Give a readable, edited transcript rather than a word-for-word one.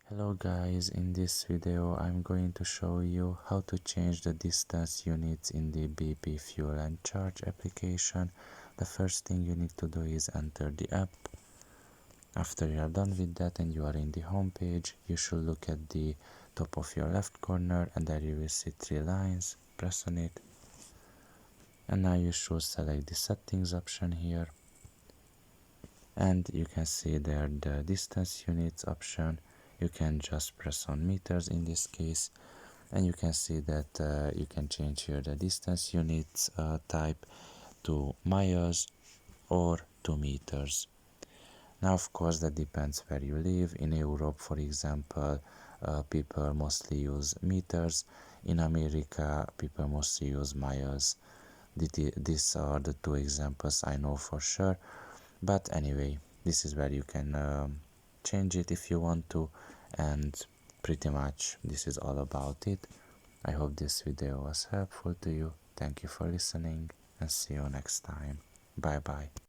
Hello guys, in this video I'm going to show you how to change the distance units in the BP Fuel and Charge application. The first thing you need to do is enter the app. After you are done with that and you are in the home page, you should look at the top of your left corner and there you will see 3 lines. Press on it. And now you should select the settings option here. And you can see there the distance units option. You can just press on meters in this case, and you can see that you can change here the distance units type to miles or to meters. Now of course that depends where you live. In Europe, for example, people mostly use meters. In America, people mostly use miles. These are the two examples I know for sure, but anyway, this is where you can change it if you want to, and pretty much this is all about it. I hope this video was helpful to you. Thank you for listening and see you next time. Bye bye.